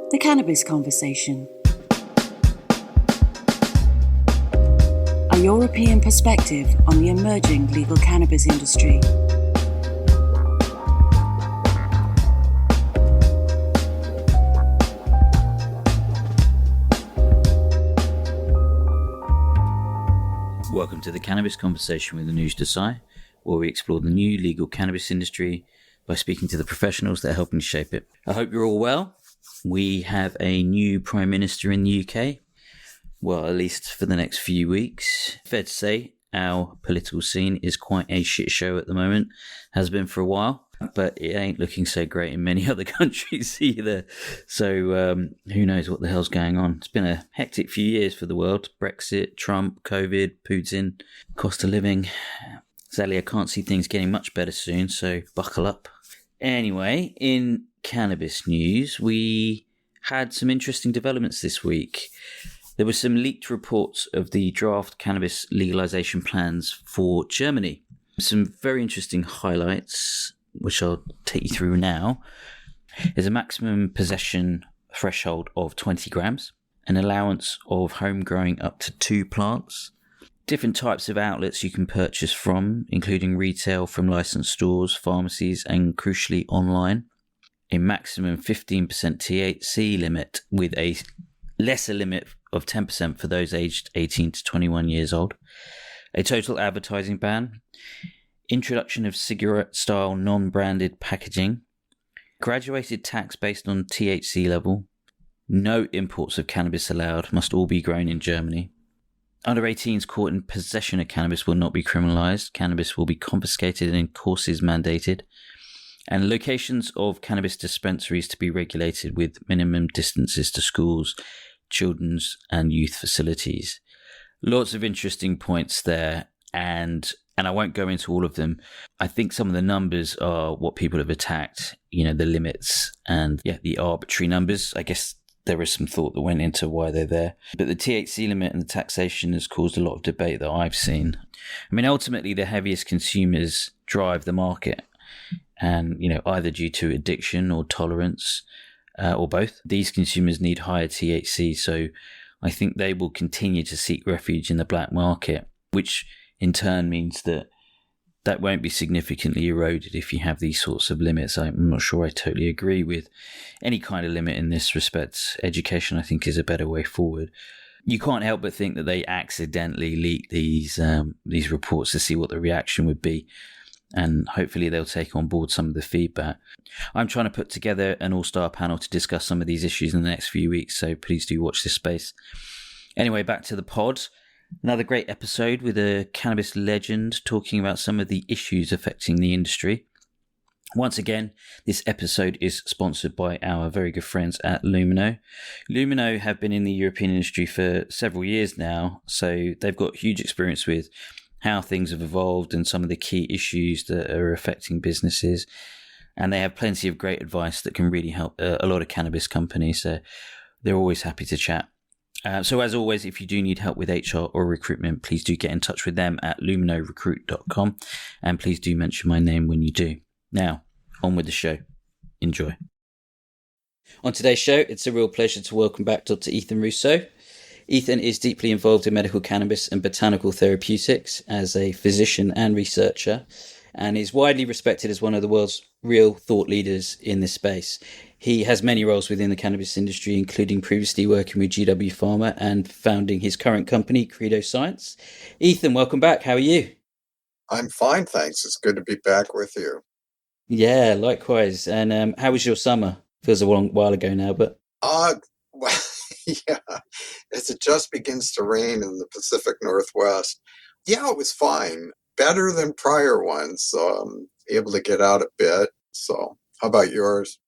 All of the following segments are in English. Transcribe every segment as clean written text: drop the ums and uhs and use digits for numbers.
The Cannabis Conversation. A European perspective on the emerging legal cannabis industry. Welcome to the Cannabis Conversation with Anuj Desai, where we explore the new legal cannabis industry by speaking to the professionals that are helping shape it. I hope you're all well. We have a new Prime Minister in the UK, well, at least for the next few weeks. Fair to say, our political scene is quite a shit show at the moment, has been for a while, but it ain't looking so great in many other countries either. So who knows what the hell's going on. It's been a hectic few years for the world. Brexit, Trump, COVID, Putin, cost of living. Sadly, I can't see things getting much better soon, so buckle up. Anyway, in cannabis news, we had some interesting developments this week. There were some leaked reports of the draft cannabis legalisation plans for Germany. Some very interesting highlights, which I'll take you through now. There's a maximum possession threshold of 20 grams, an allowance of home growing up to 2 plants, different types of outlets you can purchase from, including retail from licensed stores, pharmacies, and crucially online, a maximum 15% THC limit with a lesser limit of 10% for those aged 18 to 21 years old, a total advertising ban, introduction of cigarette-style non-branded packaging, graduated tax based on THC level, no imports of cannabis allowed, must all be grown in Germany. Under 18s caught in possession of cannabis will not be criminalised. Cannabis will be confiscated and courses mandated. And locations of cannabis dispensaries to be regulated with minimum distances to schools, children's and youth facilities. Lots of interesting points there, and I won't go into all of them. I think some of the numbers are what people have attacked, the limits and the arbitrary numbers. I guess there is some thought that went into why they're there. But the THC limit and the taxation has caused a lot of debate that I've seen. I mean, ultimately, the heaviest consumers drive the market. And, either due to addiction or tolerance or both, these consumers need higher THC. So I think they will continue to seek refuge in the black market, which in turn means that won't be significantly eroded if you have these sorts of limits. I'm not sure I totally agree with any kind of limit in this respect. Education, I think, is a better way forward. You can't help but think that they accidentally leaked these reports to see what the reaction would be. And hopefully they'll take on board some of the feedback. I'm trying to put together an all-star panel to discuss some of these issues in the next few weeks, so please do watch this space. Anyway, back to the pod. Another great episode with a cannabis legend talking about some of the issues affecting the industry. Once again, this episode is sponsored by our very good friends at Lumino. Lumino have been in the European industry for several years now, so they've got huge experience with how things have evolved and some of the key issues that are affecting businesses. And they have plenty of great advice that can really help a lot of cannabis companies. So they're always happy to chat. So as always, if you do need help with HR or recruitment, please do get in touch with them at luminorecruit.com. And please do mention my name when you do. Now, on with the show. Enjoy. On today's show, it's a real pleasure to welcome back Dr. Ethan Russo. Ethan is deeply involved in medical cannabis and botanical therapeutics as a physician and researcher, and is widely respected as one of the world's real thought leaders in this space. He has many roles within the cannabis industry, including previously working with GW Pharma and founding his current company, Credo Science. Ethan, welcome back. How are you? I'm fine, thanks. It's good to be back with you. Yeah, likewise. And how was your summer? Feels a while ago now, but... Well, yeah, as it just begins to rain in the Pacific Northwest. Yeah, it was fine. Better than prior ones. So able to get out a bit. So how about yours?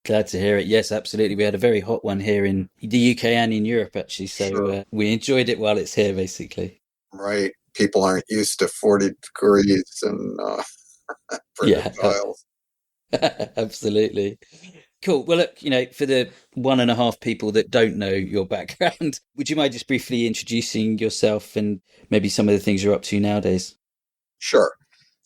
Glad to hear it. Yes, absolutely. We had a very hot one here in the UK and in Europe, actually. So sure. We enjoyed it while it's here, basically. Right. People aren't used to 40 degrees and projectiles. Absolutely. Cool. Well, look, for the 1.5 people that don't know your background, would you mind just briefly introducing yourself and maybe some of the things you're up to nowadays? Sure.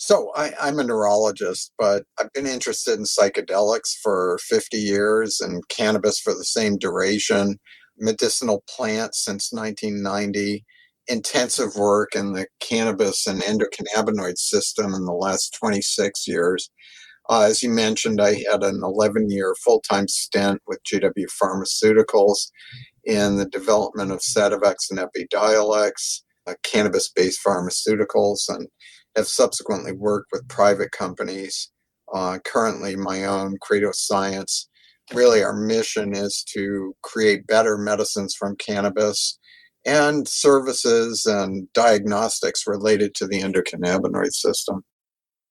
So I'm a neurologist, but I've been interested in psychedelics for 50 years and cannabis for the same duration, medicinal plants since 1990, intensive work in the cannabis and endocannabinoid system in the last 26 years. As you mentioned, I had an 11-year full-time stint with GW Pharmaceuticals in the development of Sativex and Epidiolex, cannabis-based pharmaceuticals, and have subsequently worked with private companies. Currently, my own Credo Science. Really, our mission is to create better medicines from cannabis and services and diagnostics related to the endocannabinoid system.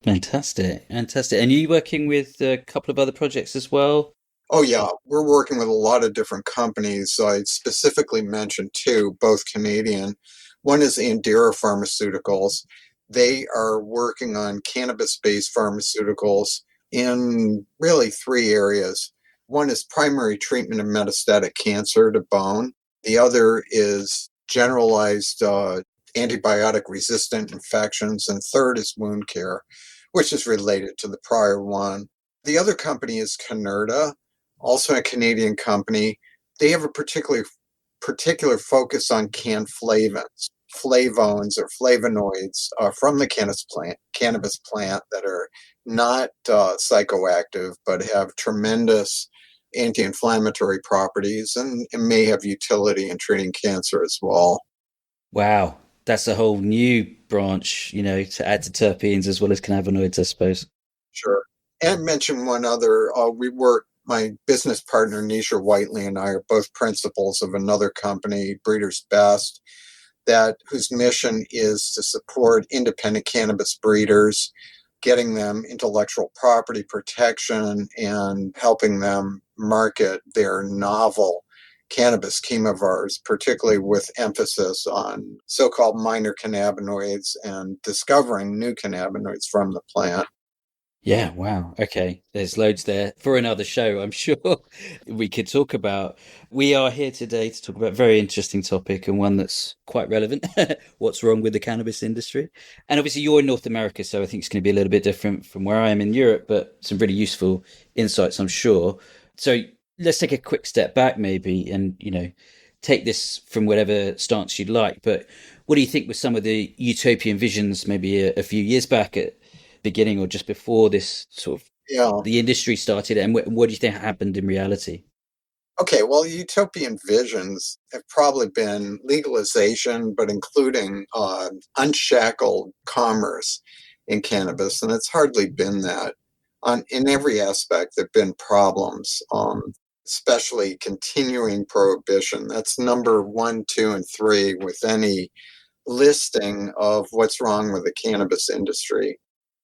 Fantastic, fantastic. And are you working with a couple of other projects as well? Oh, yeah, we're working with a lot of different companies. So I specifically mentioned two, both Canadian. One is Andira Pharmaceuticals. They are working on cannabis-based pharmaceuticals in really three areas. One is primary treatment of metastatic cancer to bone. The other is generalized antibiotic-resistant infections. And third is wound care, which is related to the prior one. The other company is Canurta, also a Canadian company. They have a particular focus on canflavins, flavones or flavonoids from the cannabis plant that are not psychoactive but have tremendous anti-inflammatory properties and may have utility in treating cancer as well. Wow, that's a whole new branch, to add to terpenes as well as cannabinoids, I suppose. Sure. And mention one other. My business partner, Nisha Whiteley, and I are both principals of another company, Breeders Best, whose mission is to support independent cannabis breeders, getting them intellectual property protection and helping them market their novel cannabis chemovars, particularly with emphasis on so-called minor cannabinoids and discovering new cannabinoids from the plant. Yeah, wow. Okay. There's loads there for another show, I'm sure we could talk about. We are here today to talk about a very interesting topic and one that's quite relevant. What's wrong with the cannabis industry? And obviously you're in North America, so I think it's going to be a little bit different from where I am in Europe, but some really useful insights, I'm sure. So let's take a quick step back maybe and, take this from whatever stance you'd like. But what do you think were some of the utopian visions maybe a few years back at beginning or just before this sort of Yeah. the industry started, and what do you think happened in reality? Okay, well, utopian visions have probably been legalization, but including unshackled commerce in cannabis, and it's hardly been that. In every aspect, there have been problems, especially continuing prohibition. That's number one, two, and three with any listing of what's wrong with the cannabis industry.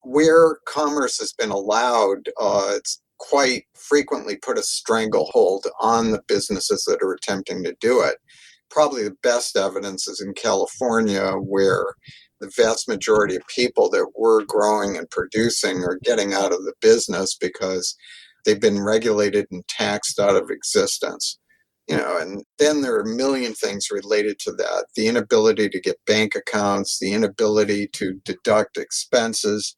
Where commerce has been allowed, it's quite frequently put a stranglehold on the businesses that are attempting to do it. Probably the best evidence is in California, where the vast majority of people that were growing and producing are getting out of the business because they've been regulated and taxed out of existence. And then there are a million things related to that. The inability to get bank accounts, the inability to deduct expenses.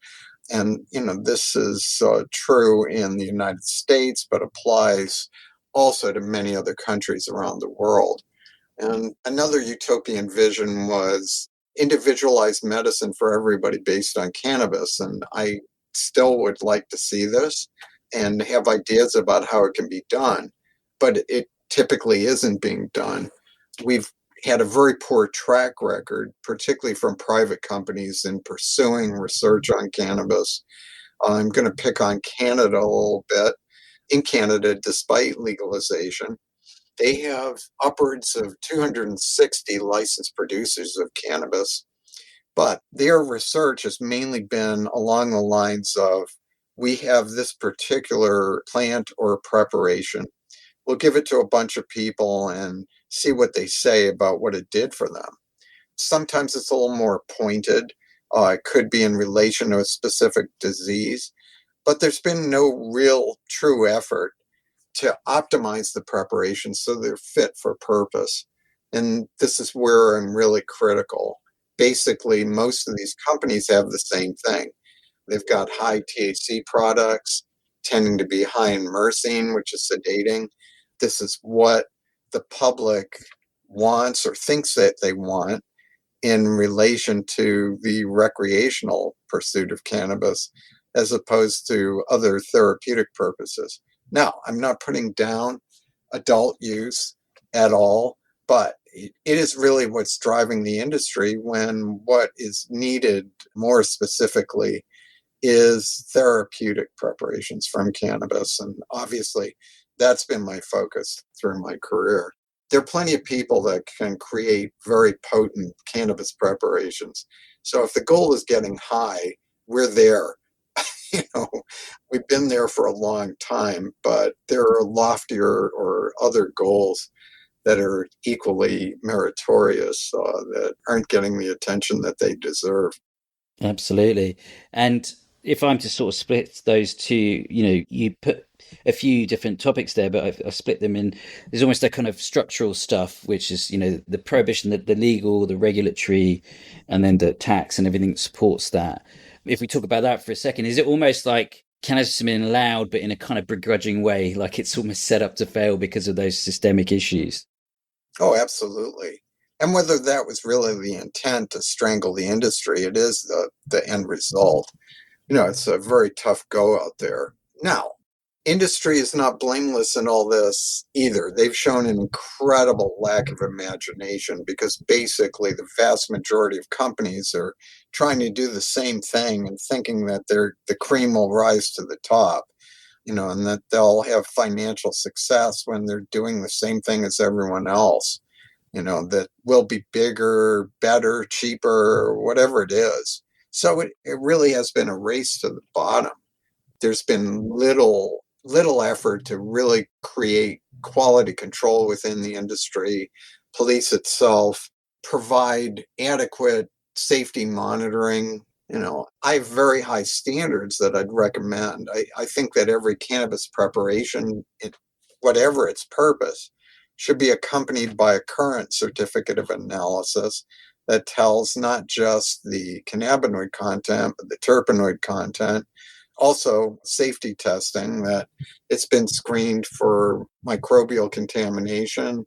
And, this is true in the United States, but applies also to many other countries around the world. And another utopian vision was individualized medicine for everybody based on cannabis. And I still would like to see this and have ideas about how it can be done, but it typically isn't being done. We've had a very poor track record, particularly from private companies, in pursuing research on cannabis. I'm going to pick on Canada a little bit. In Canada, despite legalization, they have upwards of 260 licensed producers of cannabis, but their research has mainly been along the lines of, we have this particular plant or preparation. We'll give it to a bunch of people and see what they say about what it did for them. Sometimes it's a little more pointed. It could be in relation to a specific disease, but there's been no real true effort to optimize the preparation so they're fit for purpose. And this is where I'm really critical. Basically, most of these companies have the same thing. They've got high THC products, tending to be high in myrcene, which is sedating. This is what the public wants or thinks that they want in relation to the recreational pursuit of cannabis as opposed to other therapeutic purposes. Now, I'm not putting down adult use at all, but it is really what's driving the industry when what is needed more specifically is therapeutic preparations from cannabis. And obviously, that's been my focus through my career. There are plenty of people that can create very potent cannabis preparations. So if the goal is getting high, we're there. You know, we've been there for a long time, but there are loftier or other goals that are equally meritorious that aren't getting the attention that they deserve. Absolutely. And if I'm to sort of split those two, you put a few different topics there, but I've split them in. There's almost a kind of structural stuff, which is, the prohibition, the legal, the regulatory, and then the tax and everything that supports that. If we talk about that for a second, is it almost like cannabis has been allowed, but in a kind of begrudging way, like it's almost set up to fail because of those systemic issues? Oh, absolutely. And whether that was really the intent to strangle the industry, it is the end result. It's a very tough go out there. Now, industry is not blameless in all this either. They've shown an incredible lack of imagination because basically the vast majority of companies are trying to do the same thing and thinking that the cream will rise to the top, and that they'll have financial success when they're doing the same thing as everyone else, that will be bigger, better, cheaper, whatever it is. So it really has been a race to the bottom. There's been little effort to really create quality control within the industry, police itself, provide adequate safety monitoring. I have very high standards that I'd recommend. I think that every cannabis preparation, whatever its purpose, should be accompanied by a current certificate of analysis that tells not just the cannabinoid content, but the terpenoid content. Also, safety testing, that it's been screened for microbial contamination,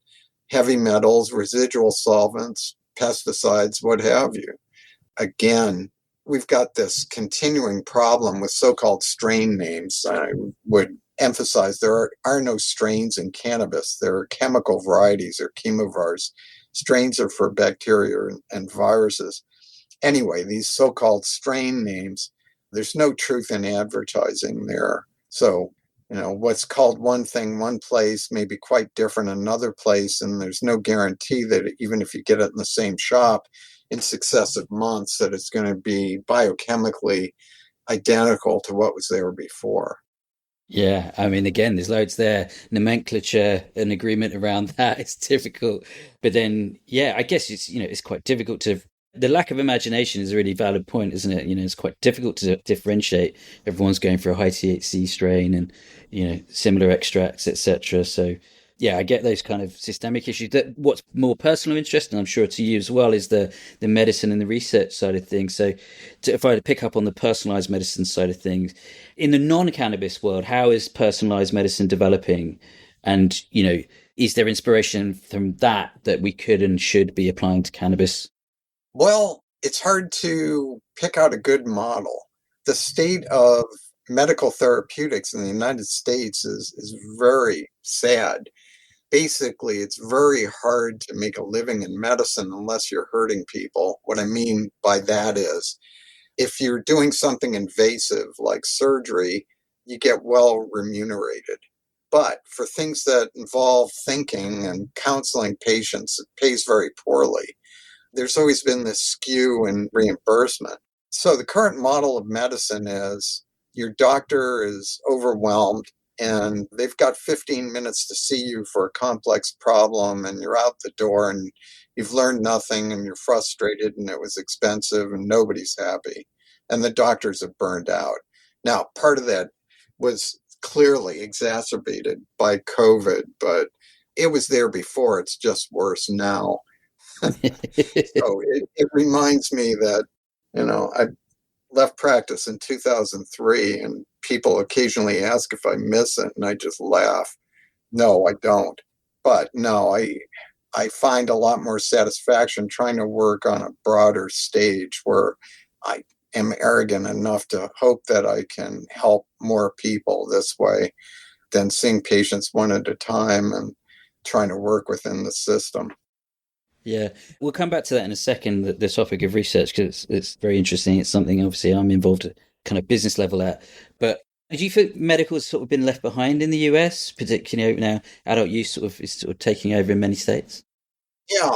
heavy metals, residual solvents, pesticides, what have you. Again, we've got this continuing problem with so-called strain names. I would emphasize there are no strains in cannabis. There are chemical varieties or chemovars. Strains are for bacteria and viruses. Anyway, these so-called strain names, there's no truth in advertising there. So, what's called one thing one place may be quite different another place, and there's no guarantee that even if you get it in the same shop in successive months, that it's going to be biochemically identical to what was there before. Yeah, I mean, again, there's loads there. Nomenclature and agreement around that is difficult. But then, yeah, I guess it's quite difficult to. The lack of imagination is a really valid point, isn't it? It's quite difficult to differentiate. Everyone's going for a high THC strain and, similar extracts, etc. So, yeah, I get those kind of systemic issues. That what's more personal interest, and I'm sure to you as well, is the medicine and the research side of things. So, if I had to pick up on the personalized medicine side of things, in the non-cannabis world, how is personalized medicine developing? And, is there inspiration from that we could and should be applying to cannabis? Well, it's hard to pick out a good model. The state of medical therapeutics in the United States is very sad. Basically, it's very hard to make a living in medicine unless you're hurting people. What I mean by that is, if you're doing something invasive like surgery, you get well remunerated. But for things that involve thinking and counseling patients, it pays very poorly. There's always been this skew in reimbursement. So the current model of medicine is your doctor is overwhelmed and they've got 15 minutes to see you for a complex problem, and you're out the door and you've learned nothing and you're frustrated and it was expensive and nobody's happy. And the doctors have burned out. Now, part of that was clearly exacerbated by COVID, but it was there before. It's just worse now. So it reminds me that, I left practice in 2003, and people occasionally ask if I miss it, and I just laugh. No, I don't. But no, I find a lot more satisfaction trying to work on a broader stage where I am arrogant enough to hope that I can help more people this way than seeing patients one at a time and trying to work within the system. Yeah, we'll come back to that in a second, the topic of research, because it's very interesting. It's something obviously I'm involved at kind of business level at. But do you think medical has sort of been left behind in the US, particularly now adult use is sort of taking over in many states? Yeah,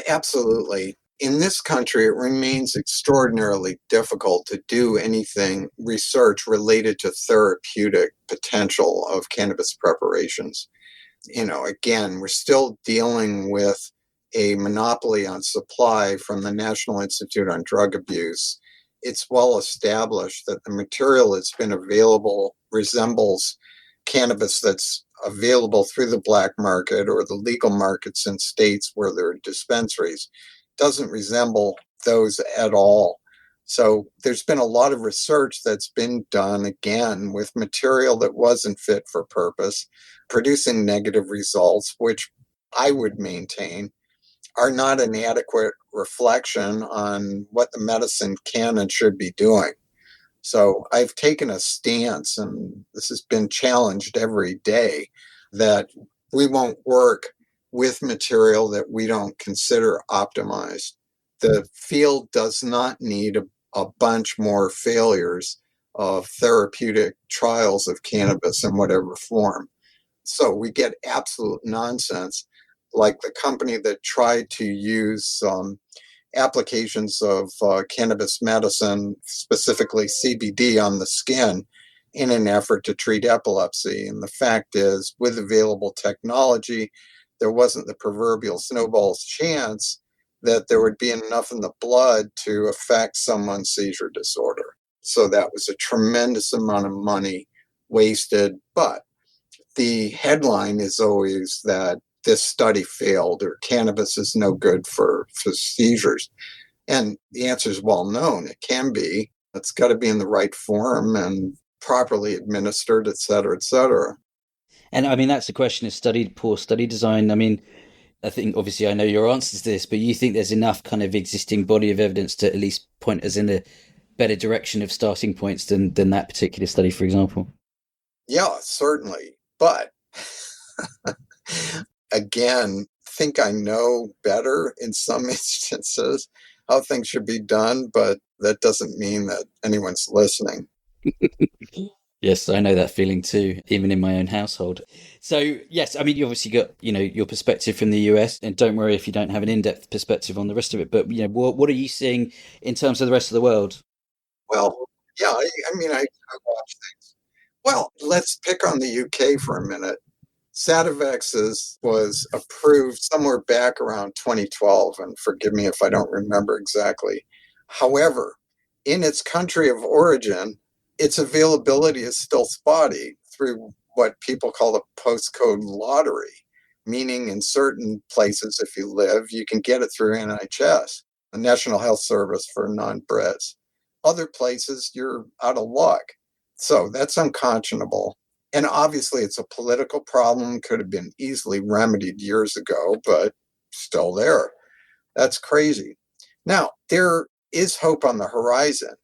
absolutely. In this country, it remains extraordinarily difficult to do anything research related to therapeutic potential of cannabis preparations. Again, we're still dealing with a monopoly on supply from the National Institute on Drug Abuse. It's well established that the material that's been available resembles cannabis that's available through the black market or the legal markets in states where there are dispensaries. Doesn't resemble those at all. So there's been a lot of research that's been done, again, with material that wasn't fit for purpose, producing negative results, which I would maintain are not an adequate reflection on what the medicine can and should be doing. So I've taken a stance, and this has been challenged every day, that we won't work with material that we don't consider optimized. The field does not need a bunch more failures of therapeutic trials of cannabis in whatever form. So we get absolute nonsense, like the company that tried to use applications of cannabis medicine, specifically CBD, on the skin in an effort to treat epilepsy. And the fact is, with available technology, there wasn't the proverbial snowball's chance that there would be enough in the blood to affect someone's seizure disorder. So that was a tremendous amount of money wasted. But the headline is always that this study failed or cannabis is no good for seizures. And the answer is well known. It can be. It's got to be in the right form and properly administered, et cetera, et cetera. And I mean, that's a question of poor study design. I mean, I think obviously I know your answers to this, but you think there's enough kind of existing body of evidence to at least point us in a better direction of starting points than that particular study, for example? Yeah, certainly. But again, think I know better in some instances how things should be done, but that doesn't mean that anyone's listening. Yes, I know that feeling too, even in my own household. So, yes, I mean, you obviously got, your perspective from the US, and don't worry if you don't have an in-depth perspective on the rest of it, but, what are you seeing in terms of the rest of the world? Well, yeah, I mean, I watch things. Well, let's pick on the UK for a minute. Sativex was approved somewhere back around 2012, and forgive me if I don't remember exactly. However, in its country of origin, its availability is still spotty through what people call the postcode lottery, meaning in certain places, if you live, you can get it through NHS, the National Health Service for non-Brits. Other places, you're out of luck. So that's unconscionable. And obviously, it's a political problem, could have been easily remedied years ago, but still there. That's crazy. Now, there is hope on the horizon.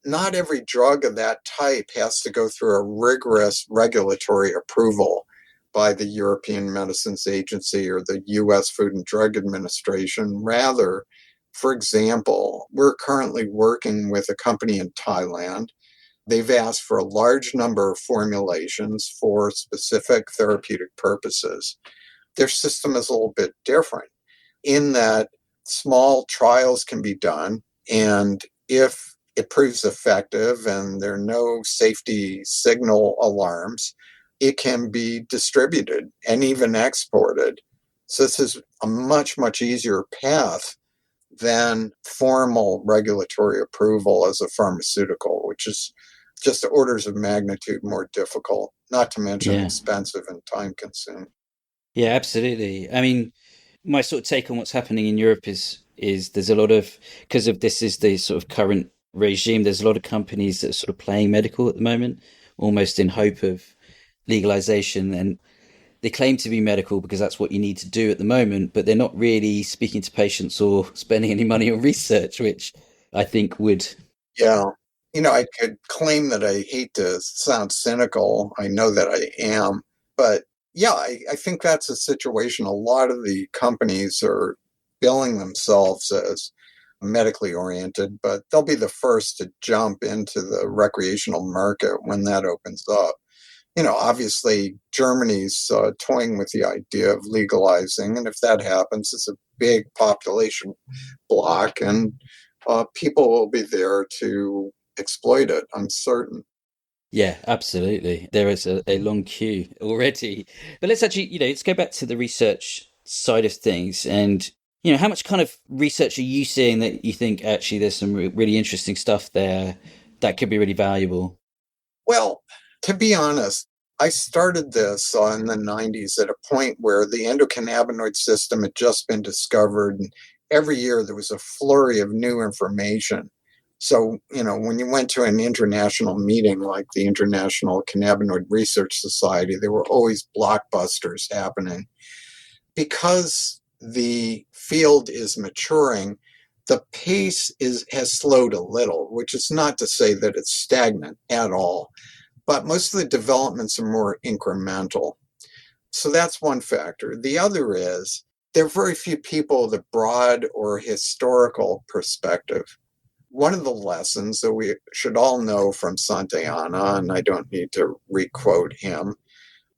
Not every drug of that type has to go through a rigorous regulatory approval by the European Medicines Agency or the US Food and Drug Administration. Rather, for example, we're currently working with a company in Thailand. They've asked for a large number of formulations for specific therapeutic purposes. Their system is a little bit different in that small trials can be done, and if it proves effective and there are no safety signal alarms, it can be distributed and even exported. So this is a much, much easier path than formal regulatory approval as a pharmaceutical, which is just orders of magnitude more difficult, not to mention Yeah. expensive and time consuming. Yeah, absolutely. I mean, my sort of take on what's happening in Europe is there's a lot of, because of this is the sort of current regime. There's a lot of companies that are sort of playing medical at the moment, almost in hope of legalization. And they claim to be medical because that's what you need to do at the moment, but they're not really speaking to patients or spending any money on research, which I think would. Yeah. I could claim that I hate to sound cynical. I know that I am. But yeah, I think that's a situation. A lot of the companies are billing themselves as medically oriented, but they'll be the first to jump into the recreational market when that opens up. Obviously, Germany's toying with the idea of legalizing, and if that happens, it's a big population block, and people will be there to exploit it, I'm certain. Yeah, absolutely. There is a long queue already. But let's actually, let's go back to the research side of things. And, how much kind of research are you seeing that you think actually there's some really interesting stuff there that could be really valuable? Well, to be honest, I started this in the 90s at a point where the endocannabinoid system had just been discovered. And every year there was a flurry of new information. So, when you went to an international meeting like the International Cannabinoid Research Society, there were always blockbusters happening. Because the field is maturing, the pace has slowed a little, which is not to say that it's stagnant at all, but most of the developments are more incremental. So that's one factor. The other is there are very few people with a broad or historical perspective. One of the lessons that we should all know from Santayana, and I don't need to requote him,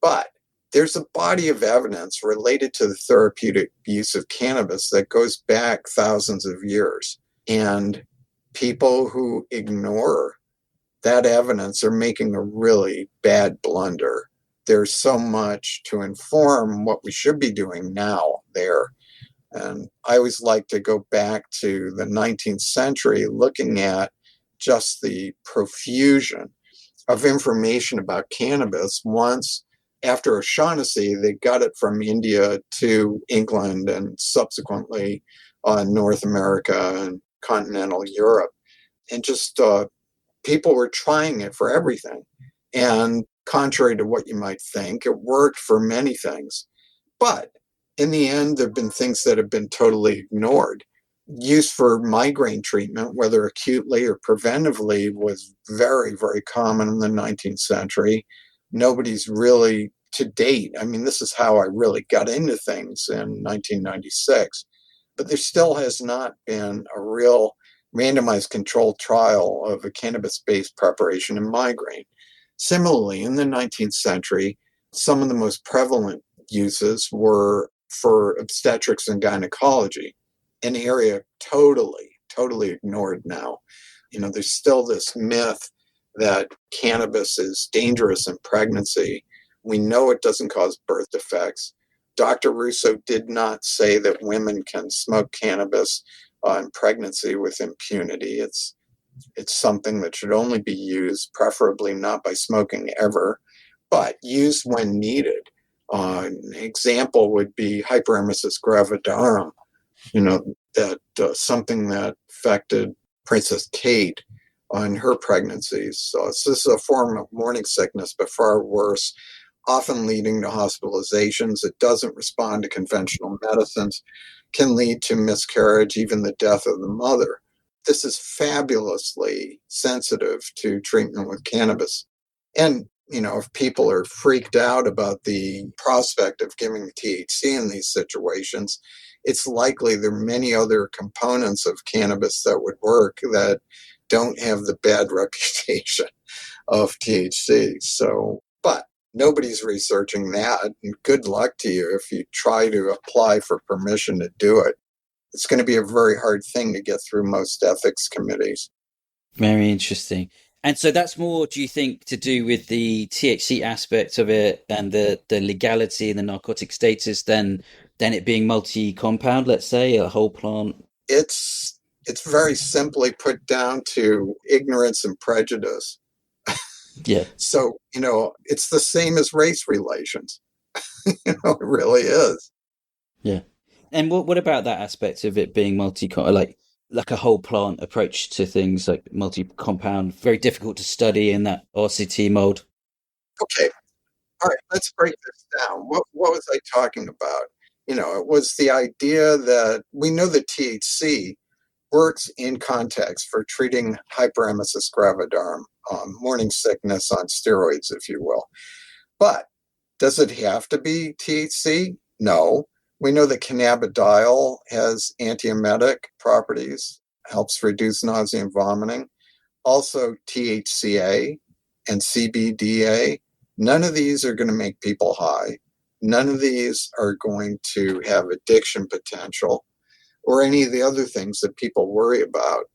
but there's a body of evidence related to the therapeutic use of cannabis that goes back thousands of years. And people who ignore that evidence are making a really bad blunder. There's so much to inform what we should be doing now there. And I always like to go back to the 19th century, looking at just the profusion of information about cannabis. Once, after O'Shaughnessy, they got it from India to England and subsequently North America and continental Europe. And just people were trying it for everything. And contrary to what you might think, it worked for many things. But in the end, there have been things that have been totally ignored. Use for migraine treatment, whether acutely or preventively, was very, very common in the 19th century. Nobody's really, to date, I mean, this is how I really got into things in 1996, but there still has not been a real randomized controlled trial of a cannabis-based preparation in migraine. Similarly, in the 19th century, some of the most prevalent uses were for obstetrics and gynecology, an area totally ignored now. There's still this myth that cannabis is dangerous in pregnancy. We know it doesn't cause birth defects. Dr. Russo did not say that women can smoke cannabis in pregnancy with impunity. It's something that should only be used, preferably not by smoking ever, but used when needed. An example would be hyperemesis gravidarum, that something that affected Princess Kate on her pregnancies. So this is a form of morning sickness, but far worse, often leading to hospitalizations. It doesn't respond to conventional medicines, can lead to miscarriage, even the death of the mother. This is fabulously sensitive to treatment with cannabis. And, if people are freaked out about the prospect of giving THC in these situations, it's likely there are many other components of cannabis that would work that don't have the bad reputation of THC. So, but nobody's researching that. And good luck to you if you try to apply for permission to do it. It's going to be a very hard thing to get through most ethics committees. Very interesting. And so that's more, do you think, to do with the THC aspect of it and the legality and the narcotic status than it being multi-compound, let's say, a whole plant? It's very simply put down to ignorance and prejudice. Yeah. So, it's the same as race relations. It really is. Yeah. And what about that aspect of it being multi, like like a whole plant approach to things, like multi-compound, very difficult to study in that RCT mold. Okay. All right, let's break this down. What was I talking about? It was the idea that we know that THC works in context for treating hyperemesis gravidarum, morning sickness on steroids, if you will. But does it have to be THC? No. We know that cannabidiol has antiemetic properties, helps reduce nausea and vomiting. Also, THCA and CBDA. None of these are going to make people high. None of these are going to have addiction potential or any of the other things that people worry about.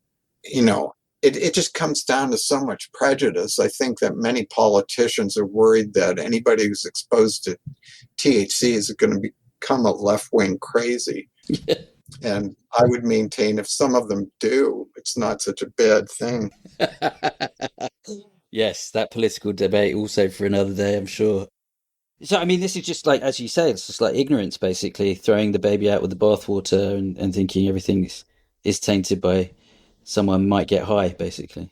It just comes down to so much prejudice. I think that many politicians are worried that anybody who's exposed to THC is going to become a left-wing crazy. And I would maintain if some of them do, it's not such a bad thing. Yes, that political debate also for another day, I'm sure. So, I mean, this is just like, as you say, it's just like ignorance, basically, throwing the baby out with the bathwater and thinking everything is tainted by someone might get high, basically.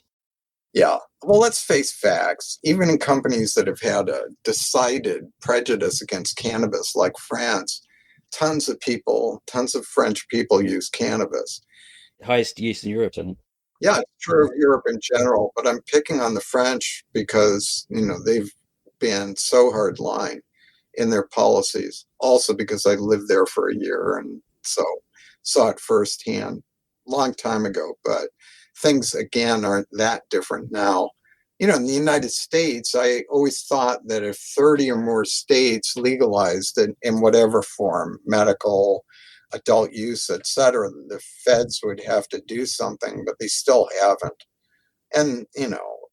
Yeah. Well, let's face facts. Even in companies that have had a decided prejudice against cannabis, like France, tons of French people use cannabis. Highest use in Europe, I think. Yeah, it's true of Europe in general, but I'm picking on the French because, they've been so hardline in their policies. Also because I lived there for a year and so saw it firsthand long time ago, but things again aren't that different now. In the United States, I always thought that if 30 or more states legalized it in whatever form, medical, adult use, etc., the feds would have to do something, but they still haven't. And,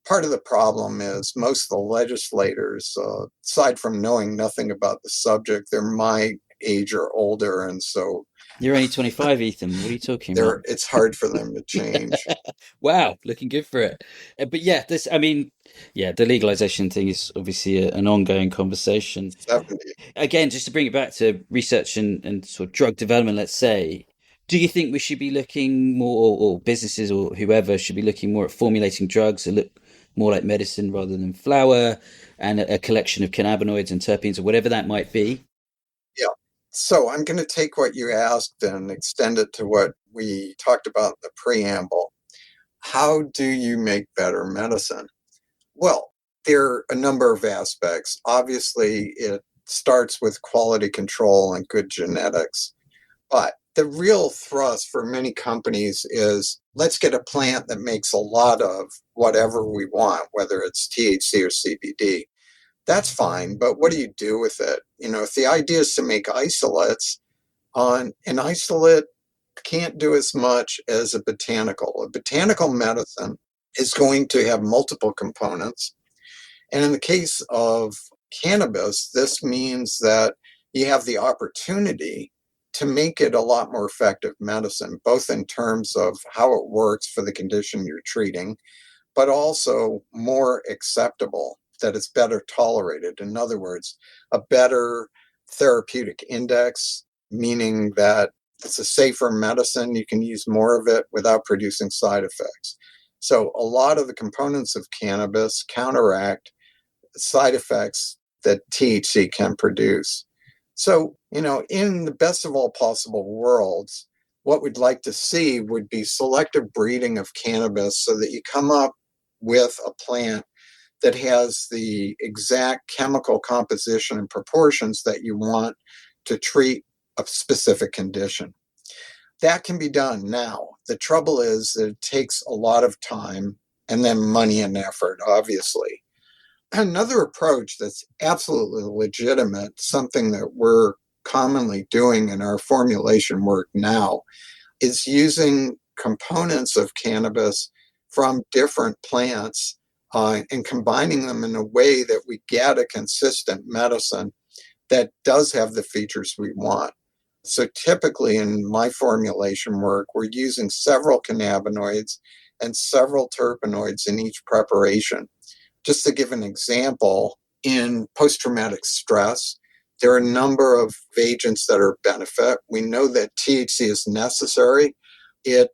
part of the problem is most of the legislators, aside from knowing nothing about the subject, they're my age or older. And so You're only 25, Ethan. What are you talking about? it's hard for them to change. Wow, looking good for it. But yeah, the legalization thing is obviously an ongoing conversation. 70. Again, just to bring it back to research and sort of drug development, let's say, do you think we should be looking more, or businesses or whoever should be looking more at formulating drugs that look more like medicine rather than flower, and a collection of cannabinoids and terpenes or whatever that might be? Yeah. So I'm going to take what you asked and extend it to what we talked about in the preamble. How do you make better medicine? Well, there are a number of aspects. Obviously, it starts with quality control and good genetics. But the real thrust for many companies is let's get a plant that makes a lot of whatever we want, whether it's THC or CBD. That's fine, but what do you do with it? If the idea is to make isolates, an isolate can't do as much as a botanical. A botanical medicine is going to have multiple components. And in the case of cannabis, this means that you have the opportunity to make it a lot more effective medicine, both in terms of how it works for the condition you're treating, but also more acceptable, that it's better tolerated. In other words, a better therapeutic index, meaning that it's a safer medicine. You can use more of it without producing side effects. So a lot of the components of cannabis counteract side effects that THC can produce. So, in the best of all possible worlds, what we'd like to see would be selective breeding of cannabis so that you come up with a plant that has the exact chemical composition and proportions that you want to treat a specific condition. That can be done now. The trouble is that it takes a lot of time and then money and effort, obviously. Another approach that's absolutely legitimate, something that we're commonly doing in our formulation work now, is using components of cannabis from different plants and combining them in a way that we get a consistent medicine that does have the features we want. So typically in my formulation work, we're using several cannabinoids and several terpenoids in each preparation. Just to give an example, in post-traumatic stress, there are a number of agents that are of benefit. We know that THC is necessary. It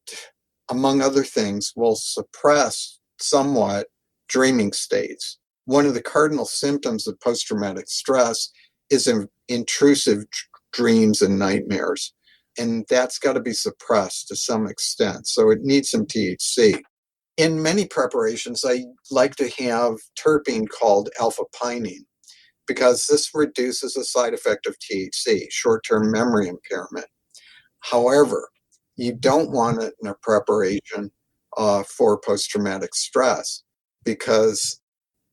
among other things, will suppress somewhat dreaming states. One of the cardinal symptoms of post-traumatic stress is intrusive dreams and nightmares. And that's got to be suppressed to some extent. So it needs some THC. In many preparations, I like to have terpene called alpha-pinene because this reduces a side effect of THC, short-term memory impairment. However, you don't want it in a preparation for post-traumatic stress because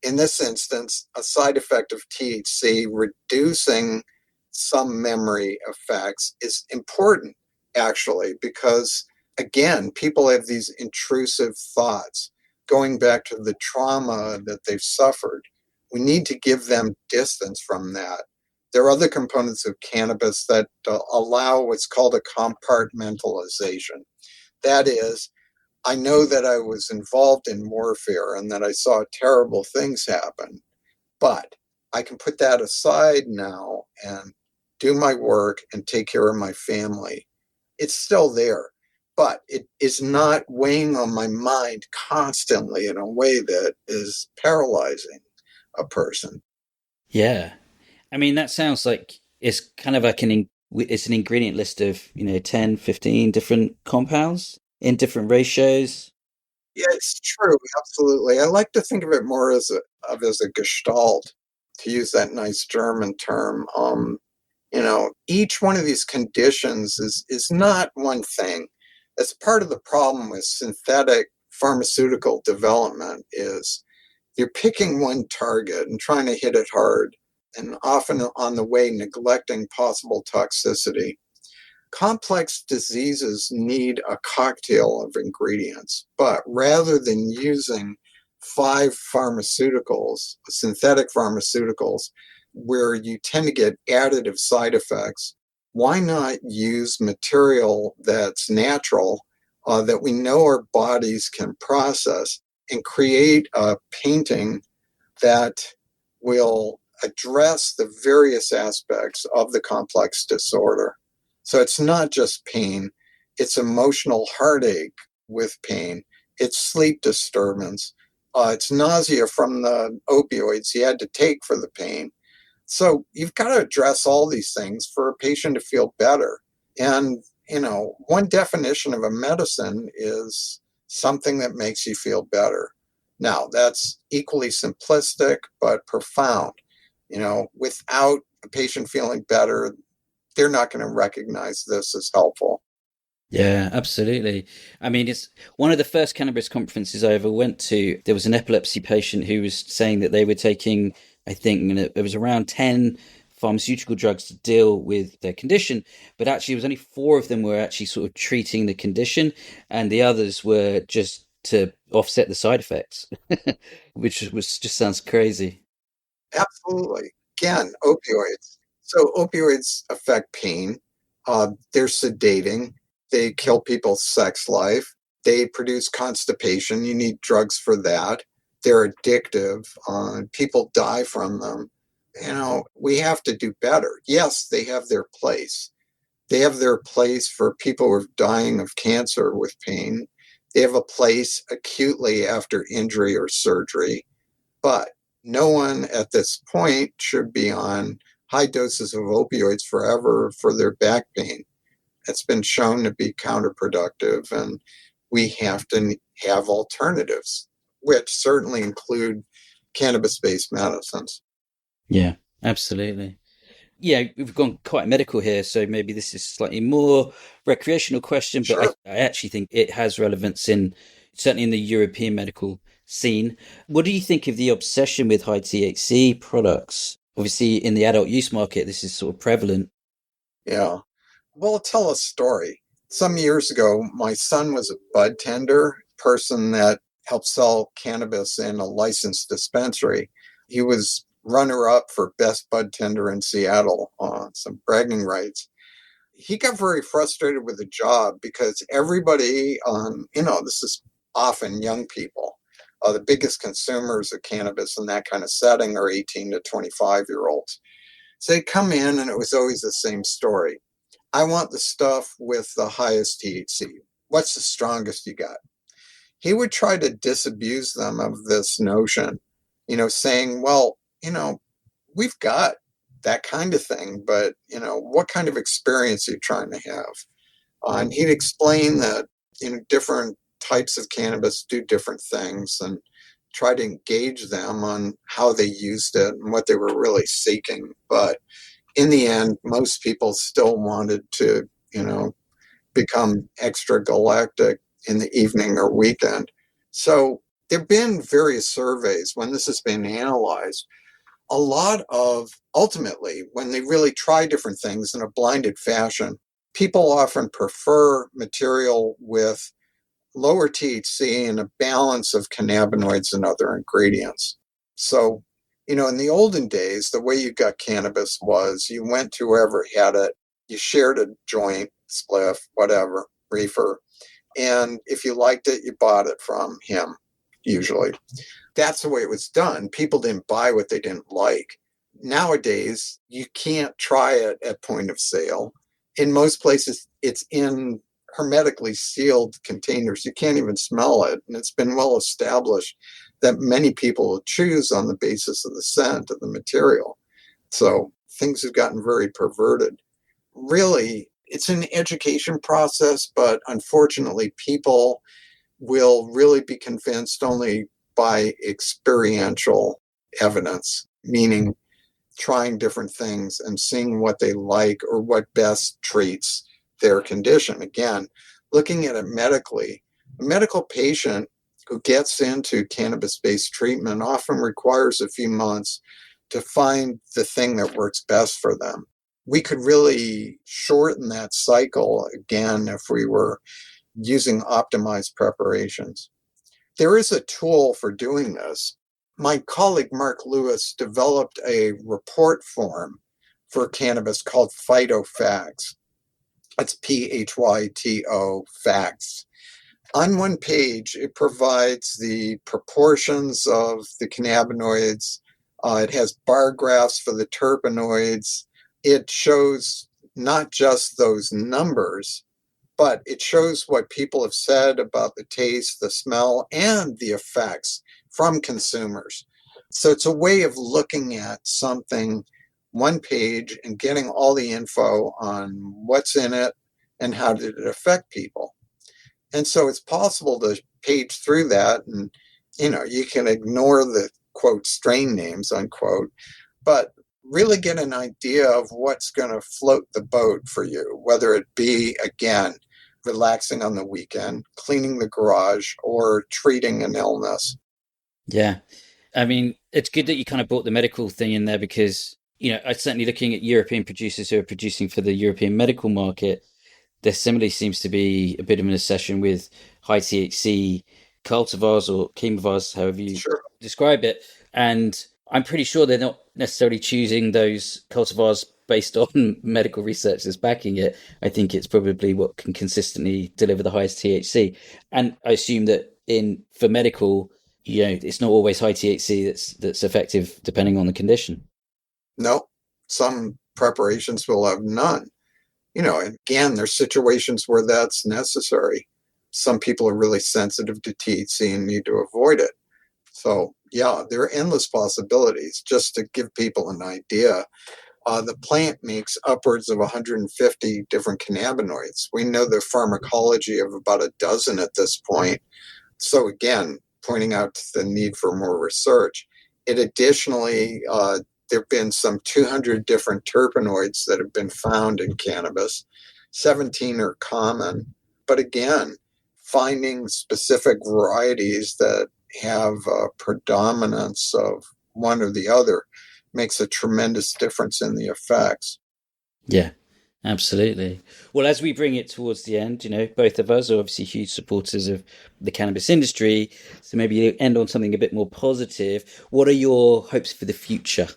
in this instance, a side effect of THC reducing some memory effects is important, actually, because, again, people have these intrusive thoughts going back to the trauma that they've suffered. We need to give them distance from that. There are other components of cannabis that allow what's called a compartmentalization. That is, I know that I was involved in warfare and that I saw terrible things happen, but I can put that aside now and do my work and take care of my family. It's still there, but it is not weighing on my mind constantly in a way that is paralyzing a person. Yeah. I mean, that sounds like it's kind of like it's an ingredient list of, 10, 15 different compounds in different ratios. Yeah, it's true. Absolutely. I like to think of it more as a gestalt, to use that nice German term. Each one of these conditions is not one thing. That's part of the problem with synthetic pharmaceutical development is you're picking one target and trying to hit it hard, and often on the way neglecting possible toxicity. Complex diseases need a cocktail of ingredients, but rather than using five pharmaceuticals, synthetic pharmaceuticals, where you tend to get additive side effects, why not use material that's natural, that we know our bodies can process, and create a painting that will address the various aspects of the complex disorder? So it's not just pain, it's emotional heartache with pain, it's sleep disturbance, it's nausea from the opioids he had to take for the pain. So you've got to address all these things for a patient to feel better. And, one definition of a medicine is something that makes you feel better. Now, that's equally simplistic, but profound. Without a patient feeling better, they're not going to recognize this as helpful. Yeah, absolutely. I mean, it's one of the first cannabis conferences I ever went to. There was an epilepsy patient who was saying that they were taking, I think, it was around 10 pharmaceutical drugs to deal with their condition, but actually, it was only four of them were actually sort of treating the condition, and the others were just to offset the side effects, which was just sounds crazy. Absolutely. Again, opioids. So opioids affect pain. They're sedating. They kill people's sex life. They produce constipation. You need drugs for that. They're addictive. People die from them. We have to do better. Yes, they have their place. They have their place for people who are dying of cancer with pain. They have a place acutely after injury or surgery. But no one at this point should be on high doses of opioids forever for their back pain. It's been shown to be counterproductive, and we have to have alternatives, which certainly include cannabis-based medicines. Yeah, absolutely. Yeah, we've gone quite medical here, so maybe this is slightly more recreational question, but Sure. I actually think it has relevance in certainly in the European medical scene. What do you think of the obsession with high THC products? Obviously, in the adult use market, this is sort of prevalent. Yeah. Well, I'll tell a story. Some years ago, my son was a bud tender, person that helped sell cannabis in a licensed dispensary. He was runner up for best bud tender in Seattle on some bragging rights. He got very frustrated with the job because everybody, this is often young people. The biggest consumers of cannabis in that kind of setting are 18 to 25-year-olds. So they come in and it was always the same story. I want the stuff with the highest THC. what's the strongest you got? He would try to disabuse them of this notion, saying, well, we've got that kind of thing, but, what kind of experience are you trying to have? And he'd explain that, different types of cannabis do different things and try to engage them on how they used it and what they were really seeking. But in the end, most people still wanted to, become extra galactic in the evening or weekend. So there have been various surveys when this has been analyzed. A lot of, ultimately, when they really try different things in a blinded fashion, people often prefer material with lower THC and a balance of cannabinoids and other ingredients. So, in the olden days, the way you got cannabis was you went to whoever had it, you shared a joint, spliff, whatever, reefer, and if you liked it, you bought it from him, usually. That's the way it was done. People didn't buy what they didn't like. Nowadays, you can't try it at point of sale. In most places, it's in hermetically sealed containers. You can't even smell it. And it's been well established that many people will choose on the basis of the scent of the material. So things have gotten very perverted. Really, it's an education process, but unfortunately, people will really be convinced only by experiential evidence, meaning trying different things and seeing what they like or what best treats their condition. Again, looking at it medically, a medical patient who gets into cannabis-based treatment often requires a few months to find the thing that works best for them. We could really shorten that cycle again if we were using optimized preparations. There is a tool for doing this. My colleague Mark Lewis developed a report form for cannabis called PHYTO-FACTS. That's PHYTO facts. On one page, it provides the proportions of the cannabinoids. It has bar graphs for the terpenoids. It shows not just those numbers, but it shows what people have said about the taste, the smell, and the effects from consumers. So it's a way of looking at something, one page, and getting all the info on what's in it and how did it affect people. And so it's possible to page through that and, you can ignore the, quote, strain names, unquote, but really get an idea of what's going to float the boat for you, whether it be, again, relaxing on the weekend, cleaning the garage, or treating an illness. Yeah. I mean, it's good that you kind of brought the medical thing in there because, I'm certainly looking at European producers who are producing for the European medical market. There similarly seems to be a bit of an obsession with high THC cultivars or chemovars, however you describe it. And I'm pretty sure they're not necessarily choosing those cultivars based on medical research that's backing it. I think it's probably what can consistently deliver the highest THC. And I assume that for medical, it's not always high THC that's effective depending on the condition. No, some preparations will have none. Again, there's situations where that's necessary. Some people are really sensitive to THC and need to avoid it. So, yeah, there are endless possibilities. Just to give people an idea, the plant makes upwards of 150 different cannabinoids. We know the pharmacology of about a dozen at this point. So, again, pointing out the need for more research. It additionally, there have been some 200 different terpenoids that have been found in cannabis. 17 are common. But again, finding specific varieties that have a predominance of one or the other makes a tremendous difference in the effects. Yeah, absolutely. Well, as we bring it towards the end, both of us are obviously huge supporters of the cannabis industry. So maybe you end on something a bit more positive. What are your hopes for the future?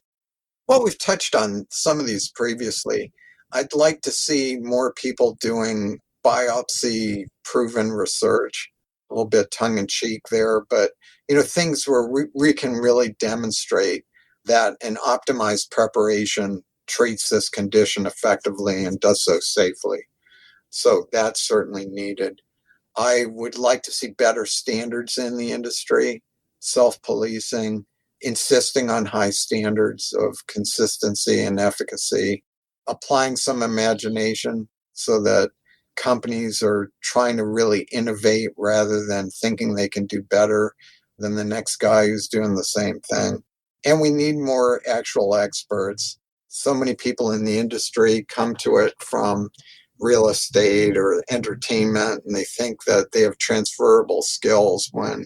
Well, we've touched on some of these previously. I'd like to see more people doing biopsy proven research, a little bit tongue in cheek there, but things where we can really demonstrate that an optimized preparation treats this condition effectively and does so safely. So that's certainly needed. I would like to see better standards in the industry, self-policing, insisting on high standards of consistency and efficacy, applying some imagination so that companies are trying to really innovate rather than thinking they can do better than the next guy who's doing the same thing. And we need more actual experts. So many people in the industry come to it from real estate or entertainment, and they think that they have transferable skills when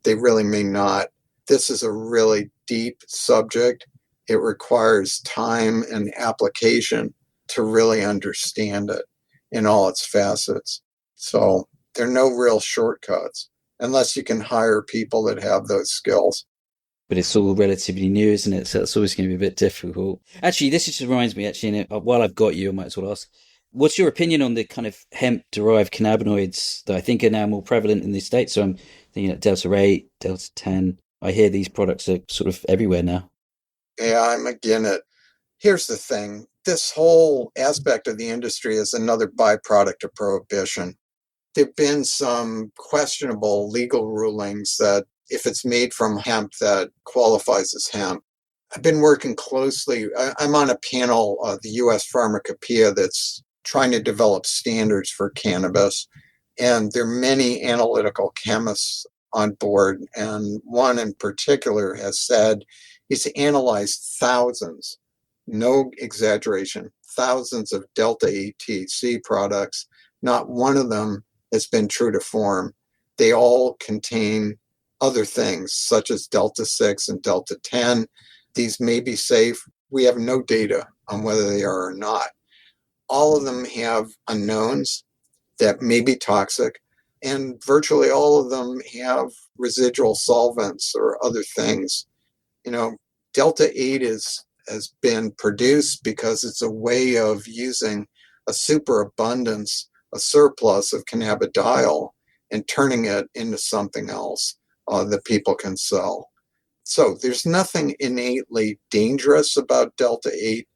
they really may not. This is a really deep subject. It requires time and application to really understand it in all its facets. So there are no real shortcuts unless you can hire people that have those skills. But it's all relatively new, isn't it? So it's always going to be a bit difficult. Actually, this just reminds me, while I've got you, I might as well ask, what's your opinion on the kind of hemp-derived cannabinoids that I think are now more prevalent in the States? So I'm thinking of Delta 8, Delta 10. I hear these products are sort of everywhere now. Yeah, I'm against it. Here's the thing. This whole aspect of the industry is another byproduct of prohibition. There have been some questionable legal rulings that if it's made from hemp, that qualifies as hemp. I've been working closely. I'm on a panel of the U.S. Pharmacopoeia that's trying to develop standards for cannabis. And there are many analytical chemists on board. And one in particular has said he's analyzed thousands, no exaggeration, thousands of Delta 8 THC products. Not one of them has been true to form. They all contain other things, such as Delta 6 and Delta 10. These may be safe. We have no data on whether they are or not. All of them have unknowns that may be toxic, and virtually all of them have residual solvents or other things. Delta 8 has been produced because it's a way of using a superabundance, a surplus of cannabidiol, and turning it into something else that people can sell. So there's nothing innately dangerous about Delta 8.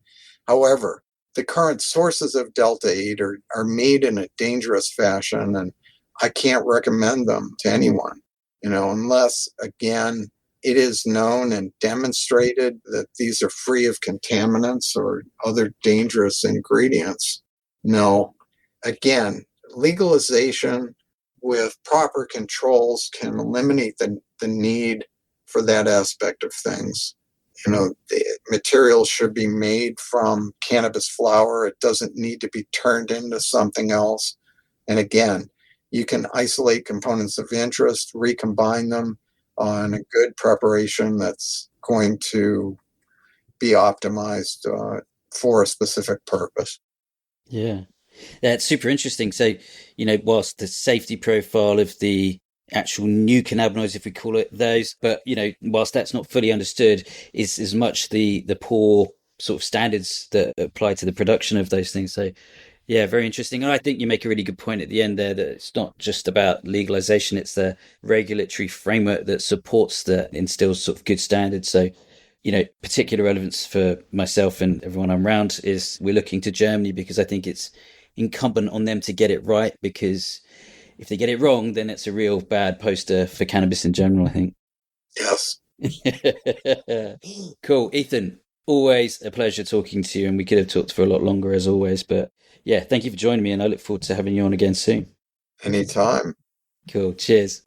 However, the current sources of Delta 8 are made in a dangerous fashion, and I can't recommend them to anyone, unless, again, it is known and demonstrated that these are free of contaminants or other dangerous ingredients. No, again, legalization with proper controls can eliminate the need for that aspect of things. The material should be made from cannabis flower. It doesn't need to be turned into something else. And again, you can isolate components of interest, recombine them on a good preparation that's going to be optimized for a specific purpose. Yeah. That's super interesting. So, whilst the safety profile of the actual new cannabinoids, if we call it those, but, whilst that's not fully understood, is as much the poor sort of standards that apply to the production of those things. So, yeah, very interesting. And I think you make a really good point at the end there that it's not just about legalization, it's the regulatory framework that supports that instills sort of good standards. So, particular relevance for myself and everyone I'm around is we're looking to Germany because I think it's incumbent on them to get it right, because if they get it wrong, then it's a real bad poster for cannabis in general, I think. Yes. Cool. Ethan, always a pleasure talking to you, and we could have talked for a lot longer as always, but yeah, thank you for joining me, and I look forward to having you on again soon. Anytime. Cool. Cheers.